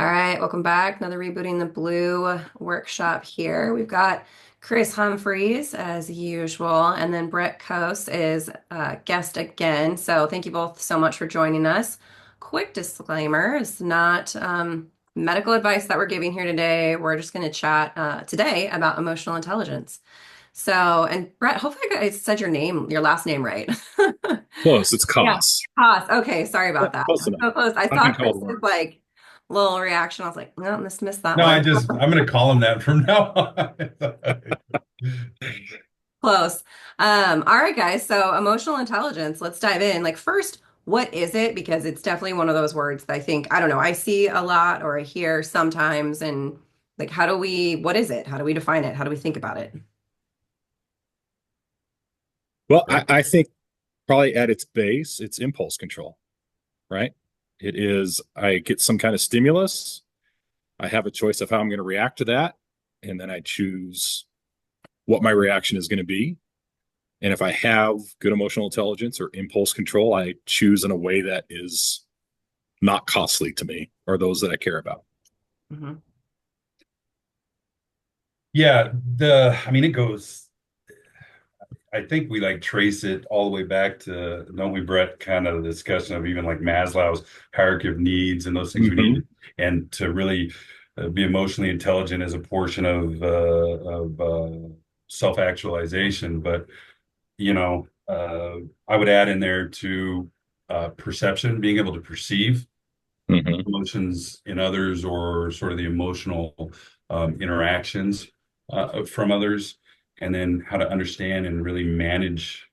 All right, welcome back. Another Rebooting the Blue workshop here. We've got Chris Humphreys as usual, and then Brett Koss is guest again. So thank you both so much for joining us. Quick disclaimer, it's not medical advice that we're giving here today. We're just going to chat today about emotional intelligence. So, and Brett, hopefully I said your last name right. Close. It's Yeah. Koss. Koss. Okay, sorry Yeah, about that. close enough. So close. I I've been saw called Chris's worse. little reaction. I was like, no, missed that No, one. I'm going to call him that from now on. Close. All right, guys. So emotional intelligence, let's dive in. Like first, what is it? Because it's definitely one of those words that I think, I don't know, I see a lot or I hear sometimes. And like, what is it? How do we define it? How do we think about it? Well, I think probably at its base, it's impulse control, right? It is, I get some kind of stimulus. I have a choice of how I'm going to react to that. And then I choose what my reaction is going to be. And if I have good emotional intelligence or impulse control, I choose in a way that is not costly to me or those that I care about. Hmm. Yeah, I mean, it goes, I think we like trace it all the way back to, don't we, Brett, kind of the discussion of even like Maslow's hierarchy of needs and those things we Mm-hmm. need, and to really be emotionally intelligent as a portion of self-actualization. But, I would add in there to perception, being able to perceive Mm-hmm. emotions in others or sort of the emotional interactions from others, and then how to understand and really manage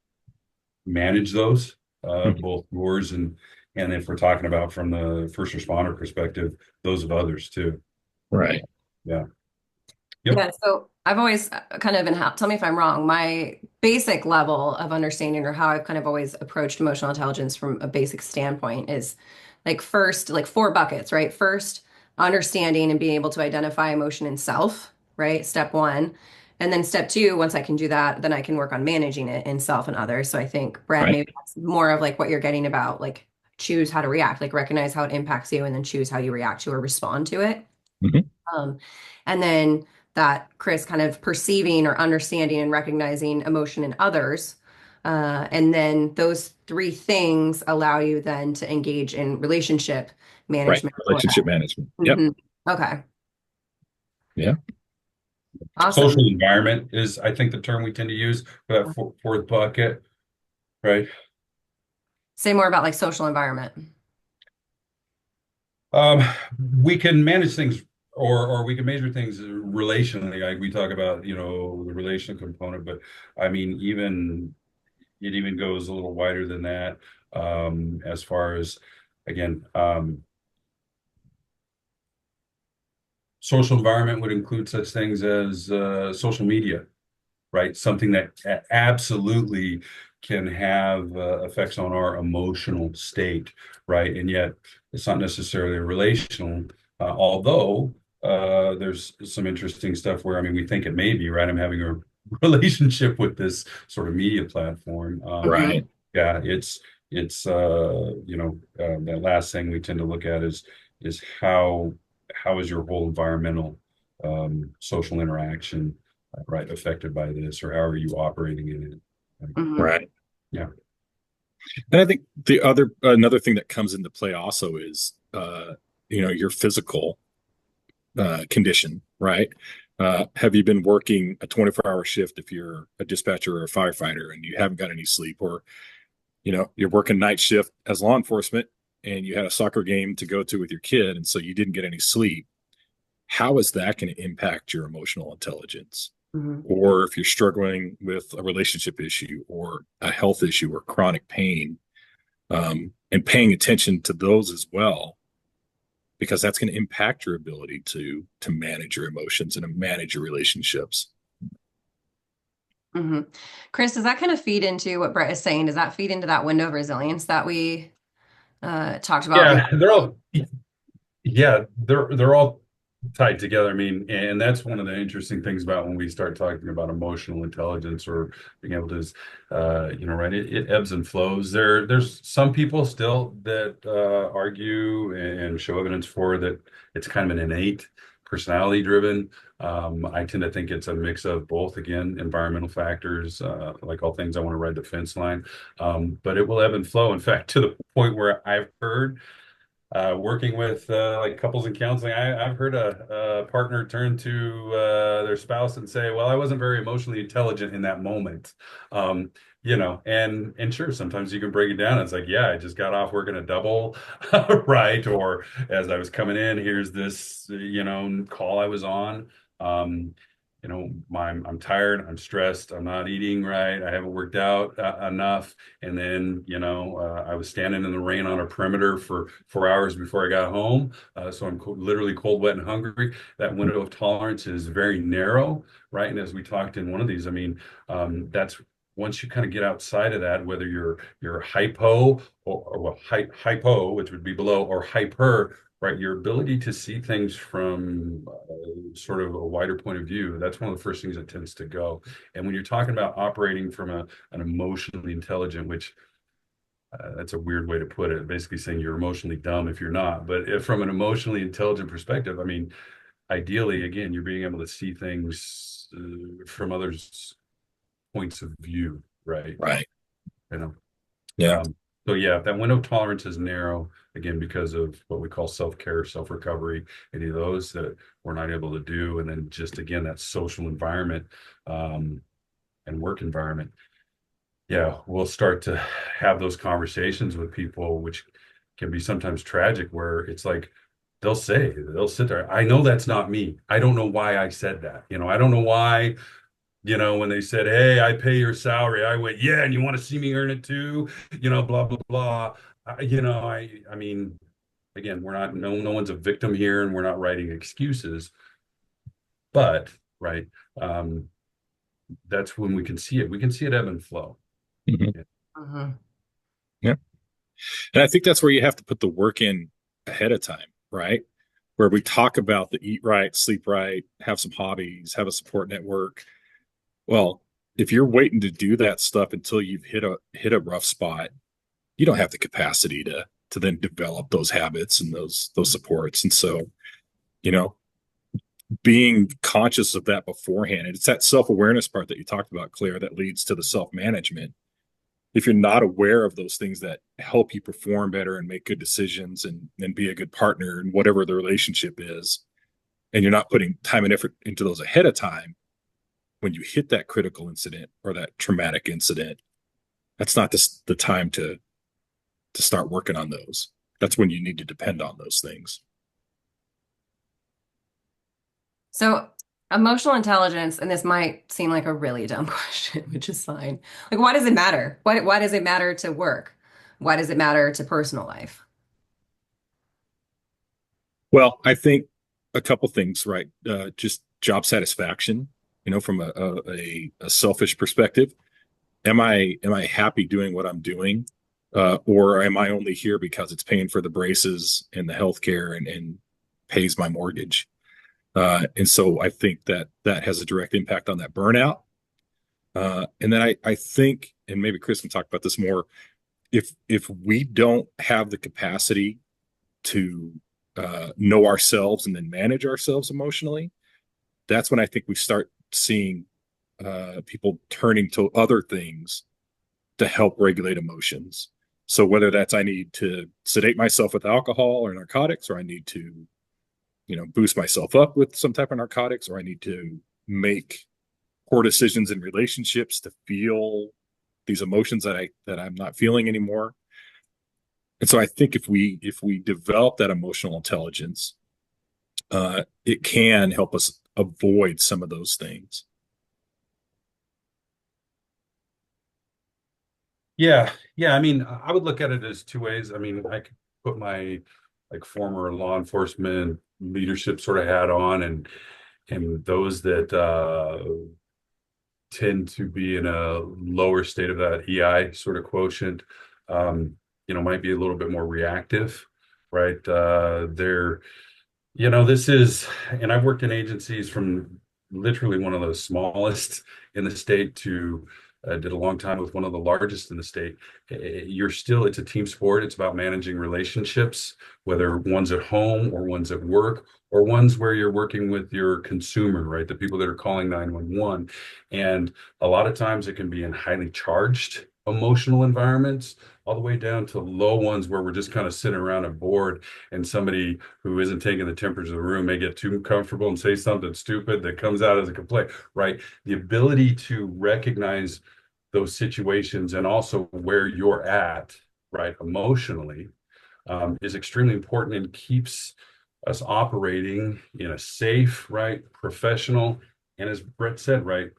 those, Mm-hmm. both yours and if we're talking about from the first responder perspective, those of others too. Right. Yeah. Yep. Yeah, so I've always kind of been, tell me if I'm wrong, my basic level of understanding or how I've kind of always approached emotional intelligence from a basic standpoint is like first, like four buckets, right? First, understanding and being able to identify emotion in self, right? Step one. And then step two, once I can do that, then I can work on managing it in self and others. So I think, Brett, Right. maybe that's more of like what you're getting about, like choose how to react, like recognize how it impacts you and then choose how you react to or respond to it. Mm-hmm. Um, and then that Chris kind of perceiving or understanding and recognizing emotion in others. And then those three things allow you then to engage in relationship Right. management for Relationship management. that. Yep. Okay. Yeah. Awesome. Social environment is, I think, the term we tend to use for that fourth bucket, right? Say more about like social environment. Um, we can manage things or we can measure things relationally. Like we talk about, the relational component, but I mean, it even goes a little wider than that, as far as, again, social environment would include such things as social media, right? Something that absolutely can have effects on our emotional state, right? And yet it's not necessarily relational, although there's some interesting stuff where, I mean, we think it may be, right? I'm having a relationship with this sort of media platform. Hmm. Right. Yeah, it's that last thing we tend to look at is how is your whole environmental social interaction, right, affected by this, or how are you operating in it? Right? Hmm. Right. Yeah. And I think the other another thing that comes into play also is your physical condition, right? Have you been working a 24-hour shift if you're a dispatcher or a firefighter and you haven't got any sleep, or you're working night shift as law enforcement and you had a soccer game to go to with your kid and so you didn't get any sleep? How is that going to impact your emotional intelligence? Hmm. Or if you're struggling with a relationship issue or a health issue or chronic pain, and paying attention to those as well, because that's going to impact your ability to manage your emotions and to manage your relationships. Hmm. Chris, does that kind of feed into what Brett is saying? Does that feed into that window of resilience that we talked about? Yeah, they're all tied together. I mean, and that's one of the interesting things about when we start talking about emotional intelligence or being able to, right, it ebbs and flows. There's some people still that argue and show evidence for that it's kind of an innate, personality driven. I tend to think it's a mix of both. Again, environmental factors, like all things, I want to ride the fence line, but it will ebb and flow. In fact, to the point where I've heard working with like couples in counseling, I've heard a partner turn to their spouse and say, "Well, I wasn't very emotionally intelligent in that moment." And sure, sometimes you can break it down. It's like, yeah, I just got off working a double, right? Or as I was coming in, here's this, call I was on. Um, I'm tired, I'm stressed, I'm not eating right, I haven't worked out enough. And then, I was standing in the rain on a perimeter for 4 hours before I got home. So I'm literally cold, wet, and hungry. That window of tolerance is very narrow, right? And as we talked in one of these, I mean, that's once you kind of get outside of that, whether you're hypo or well, hypo, which would be below, or hyper, right? Your ability to see things from sort of a wider point of view, that's one of the first things that tends to go. And when you're talking about operating from an emotionally intelligent, which that's a weird way to put it, basically saying you're emotionally dumb if you're not. But if from an emotionally intelligent perspective, I mean, ideally, again, you're being able to see things from others' points of view, right? Right. You know. Yeah. So yeah, if that window of tolerance is narrow, again, because of what we call self-care, self-recovery, any of those that we're not able to do. And then just again, that social environment and work environment. Yeah, we'll start to have those conversations with people, which can be sometimes tragic, where it's like they'll sit there. I know that's not me. I don't know why I said that. I don't know why, when they said, "Hey, I pay your salary," I went, "Yeah, and you want to see me earn it too?" Blah blah blah. I mean, again, we're not no one's a victim here, and we're not writing excuses, but right, um, that's when we can see it. We can see it ebb and flow. Mhm. Yeah. Mhm. Yeah. And I think that's where you have to put the work in ahead of time, right? Where we talk about the eat right, sleep right, have some hobbies, have a support network. Well, if you're waiting to do that stuff until you've hit a rough spot, you don't have the capacity to then develop those habits and those supports. And so, you know, being conscious of that beforehand, and it's that self-awareness part that you talked about, Claire, that leads to the self-management. If you're not aware of those things that help you perform better and make good decisions and be a good partner in whatever the relationship is, and you're not putting time and effort into those ahead of time, when you hit that critical incident or that traumatic incident, that's not the time to start working on those. That's when you need to depend on those things. So, emotional intelligence, and this might seem like a really dumb question, which is fine. Like, why does it matter? Why does it matter to work? Why does it matter to personal life? Well, I think a couple things, right? Just job satisfaction, from a selfish perspective. Am I happy doing what I'm doing? Or am I only here because it's paying for the braces and the healthcare and pays my mortgage? And so I think that has a direct impact on that burnout. And then I think, and maybe Chris can talk about this more, if we don't have the capacity to know ourselves and then manage ourselves emotionally, that's when I think we start seeing people turning to other things to help regulate emotions. So whether that's I need to sedate myself with alcohol or narcotics, or I need to, boost myself up with some type of narcotics, or I need to make poor decisions in relationships to feel these emotions that I'm not feeling anymore. And so I think if we develop that emotional intelligence, it can help us avoid some of those things. Yeah, yeah. I mean, I would look at it as two ways. I mean, I could put my like former law enforcement leadership sort of hat on, and those that tend to be in a lower state of that EI sort of quotient, might be a little bit more reactive, right? They're This is, and I've worked in agencies from literally one of the smallest in the state to did a long time with one of the largest in the state. It's a team sport. It's about managing relationships, whether one's at home or one's at work or one's where you're working with your consumer, right? The people that are calling 911. And a lot of times it can be in highly charged emotional environments, all the way down to low ones where we're just kind of sitting around a board and somebody who isn't taking the temperature of the room may get too comfortable and say something stupid that comes out as a complaint, right? The ability to recognize those situations and also where you're at, right, emotionally, is extremely important and keeps us operating in a safe, right, professional, and as Brett said, right,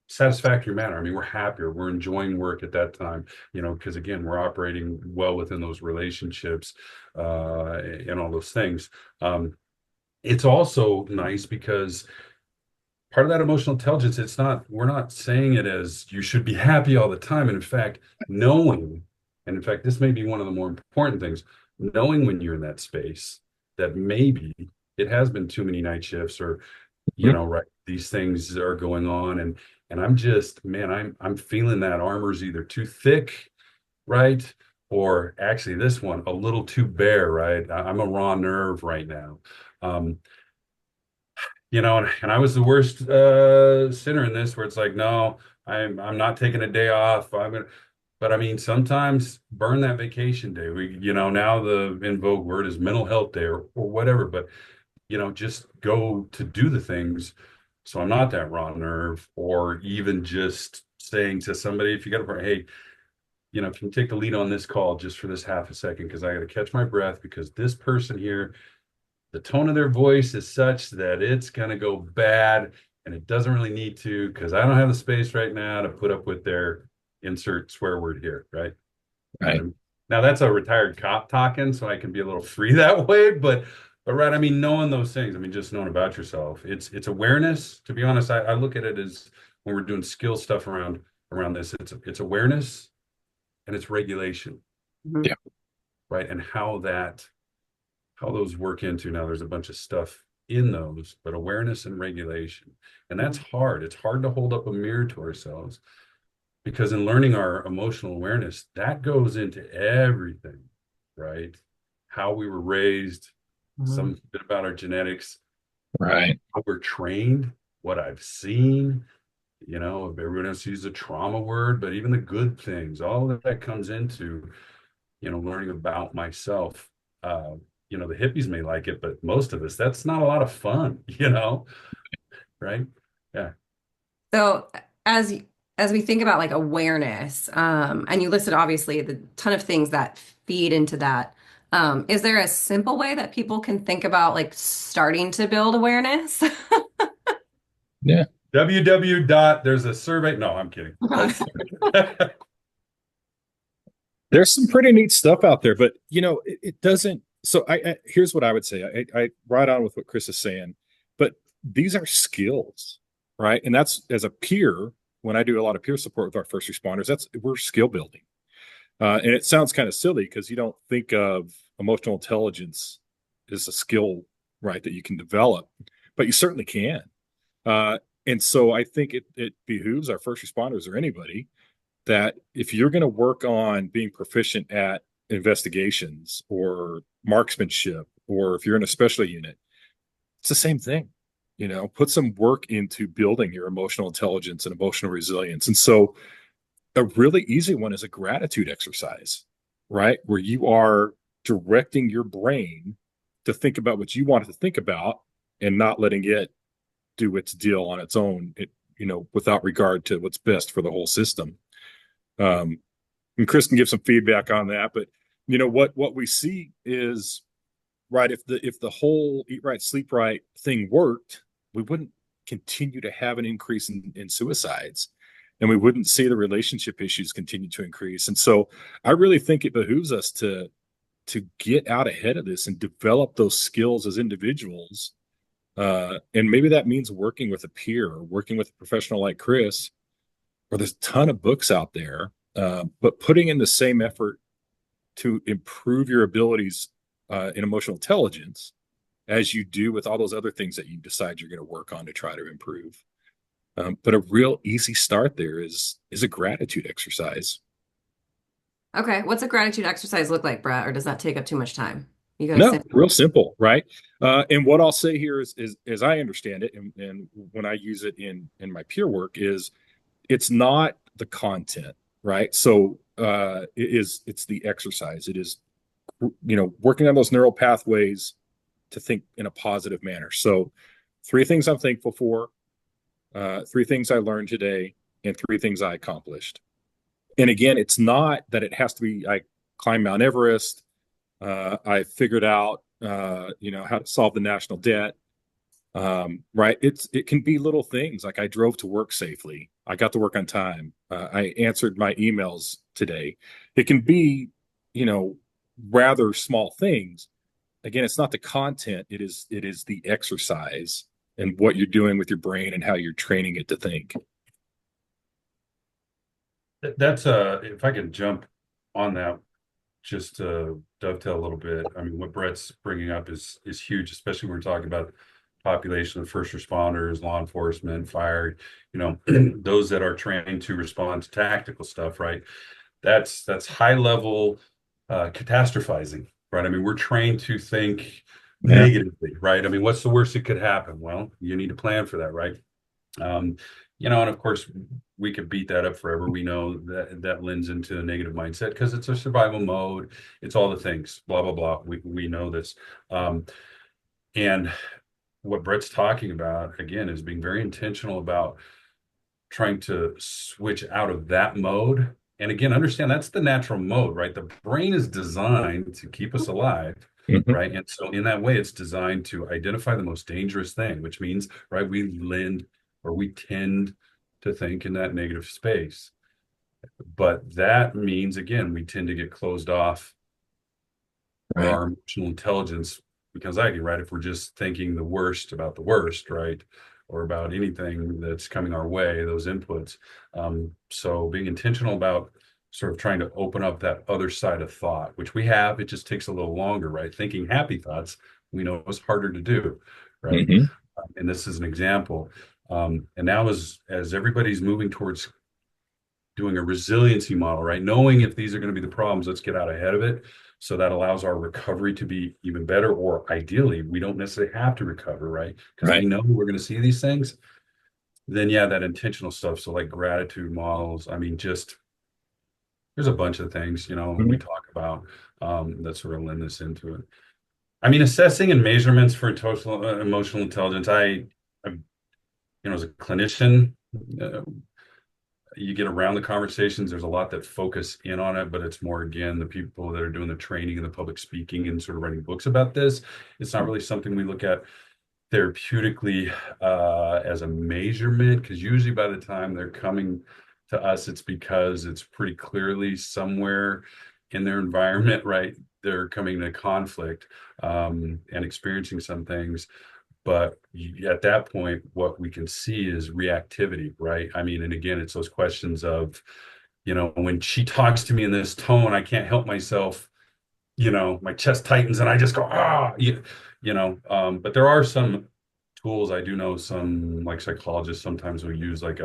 satisfactory manner. I mean, we're happier, we're enjoying work at that time, because again, we're operating well within those relationships, and all those things. It's also nice because part of that emotional intelligence, we're not saying it as you should be happy all the time. And in fact, knowing, and in fact, this may be one of the more important things, knowing when you're in that space that maybe it has been too many night shifts or, Mhm. right, these things are going on. And I'm just, man, I'm feeling that armor's either too thick, right? Or actually this one a little too bare, right? I'm a raw nerve right now. Um, and I was the worst sinner in this where it's like, no, I'm not taking a day off. But I mean, sometimes burn that vacation day. Now the in vogue word is mental health day or whatever, but just go to do the things. So I'm not that raw nerve, or even just saying to somebody, if you got a, hey, can you take the lead on this call just for this half a second? Because I got to catch my breath because this person here, the tone of their voice is such that it's going to go bad and it doesn't really need to because I don't have the space right now to put up with their insert swear word here, right? Right. Now that's a retired cop talking, so I can be a little free that way. But right, I mean, knowing those things, I mean, just knowing about yourself, it's awareness. To be honest, I look at it as when we're doing skill stuff around this, it's awareness and it's regulation, Mhm. Yeah. right? And how those work into now. There's a bunch of stuff in those, but awareness and regulation, and that's hard. It's hard to hold up a mirror to ourselves because in learning our emotional awareness, that goes into everything, right? How we were raised, Mhm. some bit about our genetics, Right. how we're trained, what I've seen, everyone else uses a trauma word, but even the good things, all of that comes into, learning about myself. Uh, the hippies may like it, but most of us, that's not a lot of fun, right? Yeah. So as as we think about like awareness, and you listed obviously the ton of things that feed into that, is there a simple way that people can think about like starting to build awareness? Yeah. www dot there's a survey. No, I'm kidding. There's some pretty neat stuff out there, but it doesn't. So here's what I would say. I right on with what Chris is saying, but these are skills, right? And that's as a peer, when I do a lot of peer support with our first responders, we're skill building. And it sounds kind of silly because you don't think of emotional intelligence as a skill, right, that you can develop, but you certainly can. Uh, and so I think it behooves our first responders or anybody that if you're going to work on being proficient at investigations or marksmanship, or if you're in a special unit, it's the same thing. Put some work into building your emotional intelligence and emotional resilience. And so a really easy one is a gratitude exercise, right? Where you are directing your brain to think about what you want it to think about and not letting it do its deal on its own, without regard to what's best for the whole system. Um, and Chris can give some feedback on that. But what we see is, right, if the whole eat right, sleep right thing worked, we wouldn't continue to have an increase in suicides, and we wouldn't see the relationship issues continue to increase. And so I really think it behooves us to get out ahead of this and develop those skills as individuals. And maybe that means working with a peer or working with a professional like Chris, or there's a ton of books out there, but putting in the same effort to improve your abilities in emotional intelligence as you do with all those other things that you decide you're going to work on to try to improve. But a real easy start there is a gratitude exercise. Okay, what's a gratitude exercise look like, Brett? Or does that take up too much time? You got to No, say. real simple, right? And what I'll say here is as I understand it, and when I use it in my peer work, is it's not the content, right? So it's the exercise. It is working on those neural pathways to think in a positive manner. So three things I'm thankful for, three things I learned today, and three things I accomplished. And again, it's not that it has to be I climbed Mount Everest, I figured out how to solve the national debt. Right. It can be little things like I drove to work safely. I got to work on time. I answered my emails today. It can be, you know, rather small things. Again, it's not the content, it is the exercise and what you're doing with your brain and how you're training it to think. That's if I can jump on that, just to dovetail a little bit. I mean, what Brett's bringing up is huge, especially when we're talking about population of first responders, law enforcement, fire, those that are trained to respond to tactical stuff, right? That's high level catastrophizing, right? I mean, we're trained to think Yeah. negatively, right? I mean, what's the worst that could happen? Well, you need to plan for that, right? Um, and of course, we could beat that up forever. We know that that lends into a negative mindset because it's a survival mode. It's all the things, blah, blah, blah. We know this. Um, and what Brett's talking about, again, is being very intentional about trying to switch out of that mode. And again, understand that's the natural mode, right? The brain is designed to keep us alive, Mhm. right? And so in that way, it's designed to identify the most dangerous thing, which means, right, we tend to think in that negative space. But that means, again, we tend to get closed off, or Right. our emotional intelligence becomes lacking, right? If we're just thinking the worst about the worst, right? Or about anything that's coming our way, those inputs. So being intentional about sort of trying to open up that other side of thought, which we have, it just takes a little longer, right? Thinking happy thoughts, we know is harder to do, right? Hmm. And this is an example. And now as everybody's moving towards doing a resiliency model, right? Knowing if these are going to be the problems, let's get out ahead of it. So that allows our recovery to be even better, or ideally, we don't necessarily have to recover, right? Because we Right. know we're going to see these things. Then, yeah, that intentional stuff. So, like gratitude models, I mean, just there's a bunch of things, we Mhm. talk about that sort of lend this into it. I mean, assessing and measurements for total emotional intelligence. As a clinician, uh, you get around the conversations. There's a lot that focus in on it, but it's more, again, the people that are doing the training and the public speaking and sort of writing books about this. It's not really something we look at therapeutically as a measurement, because usually by the time they're coming to us, it's because it's pretty clearly somewhere in their environment, right? They're coming to conflict and experiencing some things. But at that point, what we can see is reactivity, right? I mean, and again, it's those questions of, when she talks to me in this tone, I can't help myself, my chest tightens and I just go, but there are some tools. I do know some like psychologists sometimes will use like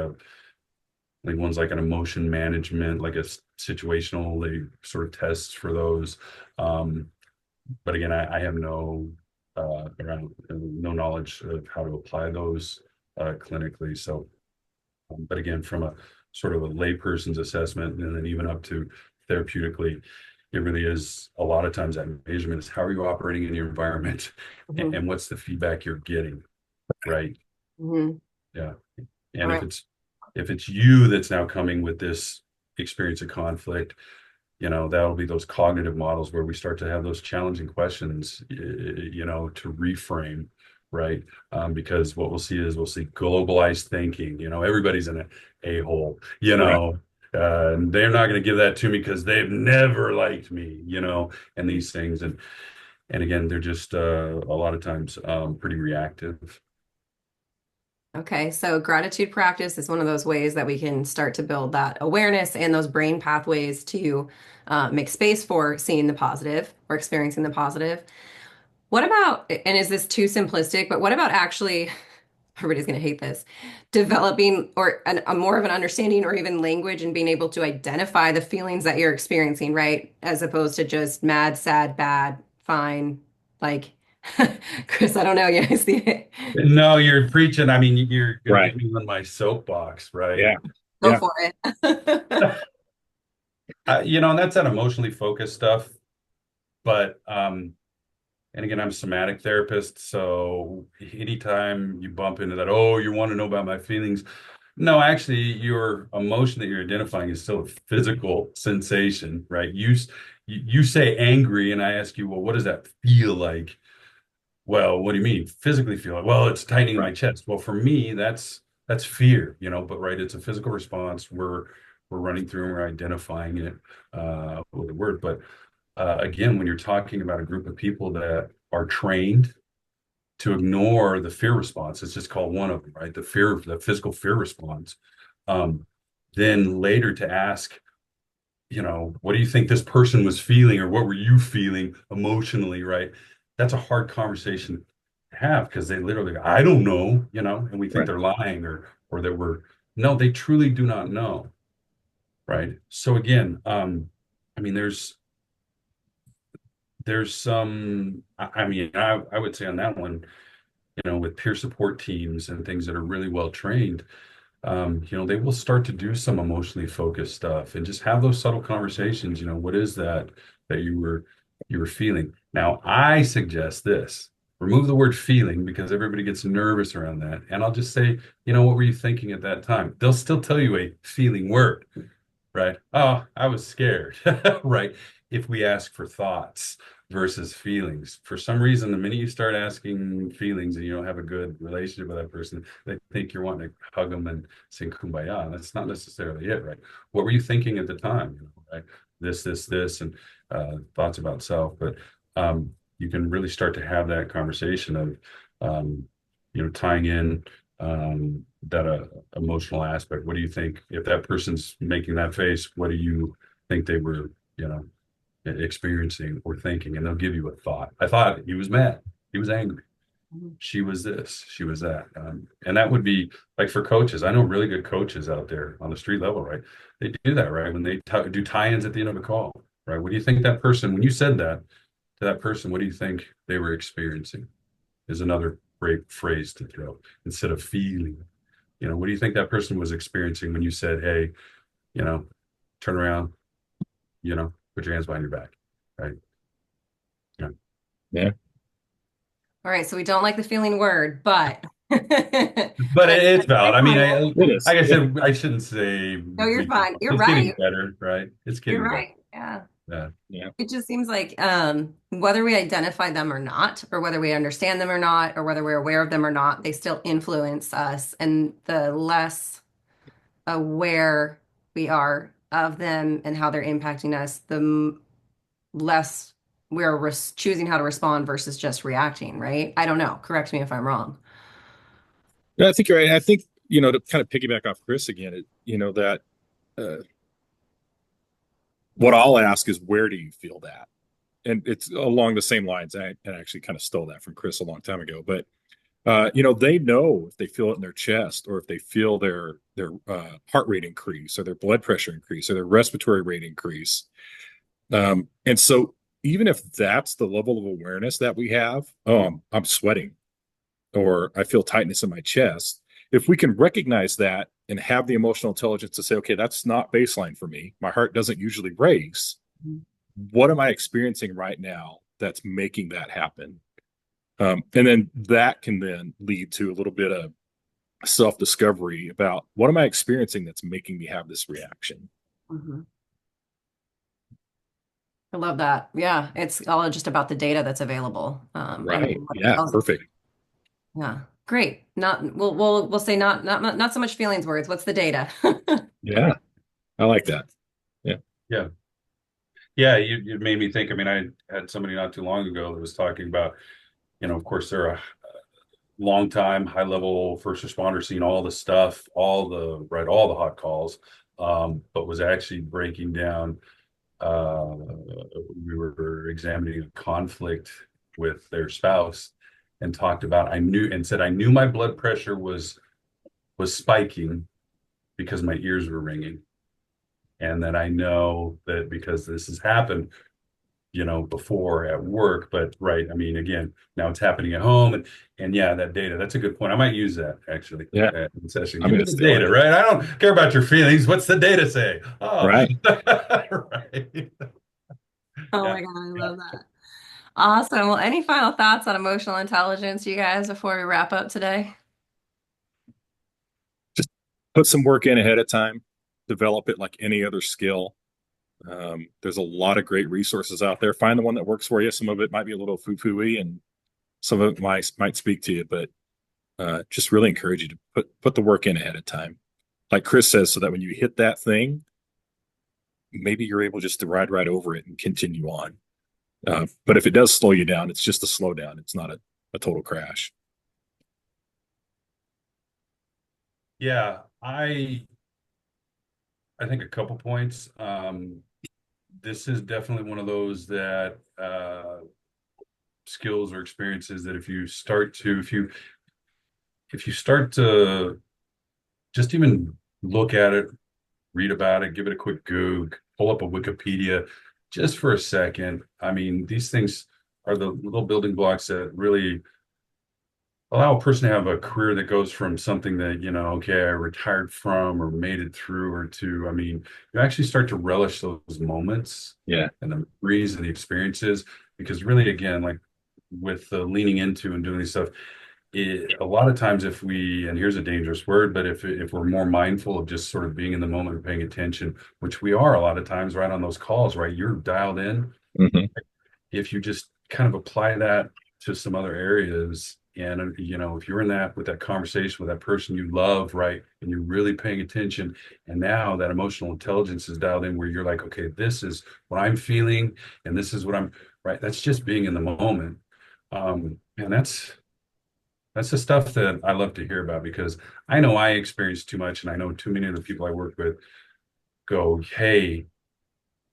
one's like an emotion management, like a situational, they sort of tests for those. Um, but again, I have no knowledge of how to apply those clinically. So, but again, from a sort of a layperson's assessment, and then even up to therapeutically, it really is a lot of times that measurement is how are you operating in your environment, and, Mhm. and what's the feedback you're getting, right? Mhm. Yeah, All and if right. it's you that's now coming with this experience of conflict, that'll be those cognitive models where we start to have those challenging questions, to reframe, right? Because what we'll see globalized thinking, everybody's in an a-hole, Right. and they're not going to give that to me because they've never liked me, and these things. And again, they're just a lot of times pretty reactive. Okay, so gratitude practice is one of those ways that we can start to build that awareness and those brain pathways to make space for seeing the positive or experiencing the positive. What about, and is this too simplistic, but what about actually, everybody's going to hate this, developing or a more of an understanding or even language and being able to identify the feelings that you're experiencing, right? As opposed to just mad, sad, bad, fine. Like, Chris, I don't know. You guys see it? No, you're preaching. I mean, you're going to Right. get me on my soapbox, right? Yeah. Go Yeah. for it. And that's that emotionally focused stuff. But and again, I'm a somatic therapist, so anytime you bump into that, oh, you want to know about my feelings. No, actually, your emotion that you're identifying is still a physical sensation, right? You say angry, and I ask you, well, what does that feel like? Well, what do you mean? Physically feel like? Well, it's tightening my Right. chest. Well, for me, that's fear, but right, it's a physical response. We're running through and we're identifying it with a word. But again, when you're talking about a group of people that are trained to ignore the fear response, it's just called one of them, right? The physical fear response. Um, then later to ask, what do you think this person was feeling, or what were you feeling emotionally, right? That's a hard conversation to have because they literally, I don't know, and we think Right. they're lying or that no, they truly do not know, right? So again, I mean, there's some, I mean, I would say on that one, with peer support teams and things that are really well trained, they will start to do some emotionally focused stuff and just have those subtle conversations. What is that you were feeling? Now, I suggest this. Remove the word feeling because everybody gets nervous around that. And I'll just say, what were you thinking at that time? They'll still tell you a feeling word, right? Oh, I was scared, right? If we ask for thoughts versus feelings, for some reason, the minute you start asking feelings and you don't have a good relationship with that person, they think you're wanting to hug them and sing kumbaya. That's not necessarily it, right? What were you thinking at the time? Right? This, and thoughts about self. But you can really start to have that conversation of, tying in that emotional aspect. What do you think if that person's making that face? What do you think they were, experiencing or thinking? And they'll give you a thought. I thought he was mad. He was angry. She was this. She was that. And that would be like for coaches. I know really good coaches out there on the street level, right? They do that, right? When they do tie-ins at the end of a call, right? What do you think that person, when you said that to that person, what do you think they were experiencing? Is another great phrase to throw instead of feeling. What do you think that person was experiencing when you said, hey, you know, turn around, put your hands behind your back, right? Yeah. Yeah. All right, so we don't like the feeling word, but But it's valid. I mean, It is. like I Yeah. said, I shouldn't say no, you're fine. You're it's getting right. better, right? It's You're getting better. right. Yeah. Yeah. Yeah. It just seems like whether we identify them or not, or whether we understand them or not, or whether we're aware of them or not, they still influence us. And the less aware we are of them and how they're impacting us, the less we're choosing how to respond versus just reacting, right? I don't know. Correct me if I'm wrong. Yeah, I think you're right. I think, to kind of piggyback off Chris again, that uh, what I'll ask is, where do you feel that? And it's along the same lines. I actually kind of stole that from Chris a long time ago, but they know if they feel it in their chest, or if they feel their heart rate increase, or their blood pressure increase, or their respiratory rate increase. And so even if that's the level of awareness that we have, I'm sweating, or I feel tightness in my chest. If we can recognize that and have the emotional intelligence to say, okay, that's not baseline for me. My heart doesn't usually race. What am I experiencing right now that's making that happen? And then that can then lead to a little bit of self-discovery about, what am I experiencing that's making me have this reaction? Mhm. I love that. Yeah, it's all just about the data that's available, and Right. what it Yeah. tells us. Perfect. Yeah, great. Not we'll say not so much feelings words. What's the data? Yeah. I like that. Yeah. Yeah. Yeah. You made me think. I mean, I had somebody not too long ago that was talking about, of course, they're long time, high level first responder, seen all the stuff, all the hot calls, but was actually breaking down. Uh, we were examining a conflict with their spouse and talked about, I knew my blood pressure was spiking because my ears were ringing. And that I know that because this has happened, before at work, but right. I mean, again, now it's happening at home and yeah, that data, that's a good point. I might use that actually Yeah. in session. I Give mean, me it's the the only data, right? I don't care about your feelings. What's the data say? Oh, right. right. Oh Yeah. my God, I Yeah. love that. Awesome. Well, any final thoughts on emotional intelligence, you guys, before we wrap up today? Just put some work in ahead of time, develop it like any other skill. There's a lot of great resources out there. Find the one that works for you. Some of it might be a little foo-foo-y and some of it might speak to you, but just really encourage you to put the work in ahead of time. Like Chris says, so that when you hit that thing, maybe you're able just to ride right over it and continue on. But if it does slow you down, it's just a slowdown. It's not a total crash. Yeah. I think a couple points. This is definitely one of those that skills or experiences that if you start to just even look at it, read about it, give it a quick Goog, pull up a Wikipedia just for a second. I mean, these things are the little building blocks that really allow a person to have a career that goes from something that, okay, I retired from or made it through or to, I mean, you actually start to relish those moments Yeah. and the memories and the experiences because really, again, like with the leaning into and doing this stuff, a lot of times if we, and here's a dangerous word, but if we're more mindful of just sort of being in the moment and paying attention, which we are a lot of times right on those calls, right? You're dialed in. Hmm. If you just kind of apply that to some other areas, and if you're in that with that conversation with that person you love, right, and you're really paying attention, and now that emotional intelligence is dialed in where you're like, okay, this is what I'm feeling, and this is what I'm right. That's just being in the moment. And that's the stuff that I love to hear about because I know I experience too much, and I know too many of the people I work with go, "Hey,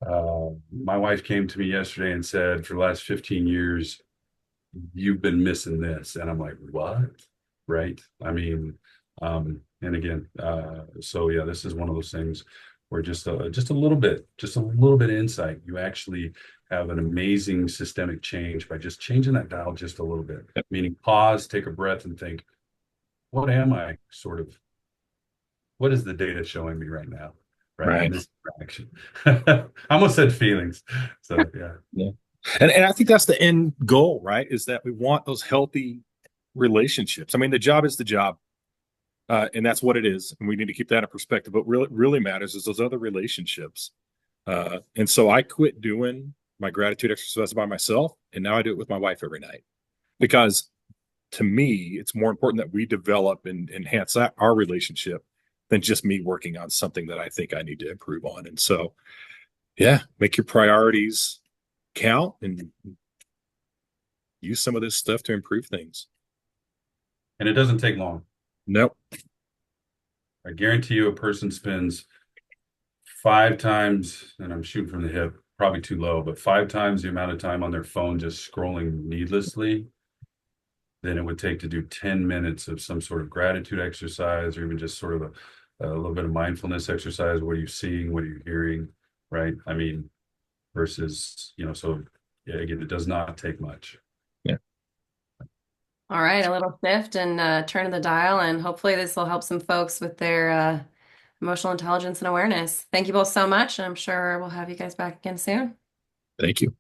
my wife came to me yesterday and said, for the last 15 years, you've been missing this," and I'm like, "What?" Right? I mean, and again, so yeah, this is one of those things where just a little bit of insight, you actually have an amazing systemic change by just changing that dial just a little bit. Meaning, pause, take a breath, and think what am I sort of, what is the data showing me right now? Right. In Right. this interaction. I almost said feelings. So yeah. Yeah. And I think that's the end goal, right? Is that we want those healthy relationships. I mean, the job is the job, and that's what it is, and we need to keep that in perspective. But really matters is those other relationships. And so I quit doing my gratitude exercise by myself, and now I do it with my wife every night because to me, it's more important that we develop and enhance our relationship than just me working on something that I think I need to improve on. And so, yeah, make your priorities count and use some of this stuff to improve things. And it doesn't take long. Nope. I guarantee you a person spends 5 times, and I'm shooting from the hip, probably too low, but 5 times the amount of time on their phone just scrolling needlessly than it would take to do 10 minutes of some sort of gratitude exercise or even just sort of a little bit of mindfulness exercise. What are you seeing? What are you hearing? Right. I mean, versus, so yeah, again, it does not take much. Yeah. All right, a little shift and turn of the dial, and hopefully this will help some folks with their emotional intelligence and awareness. Thank you both so much, and I'm sure we'll have you guys back again soon. Thank you.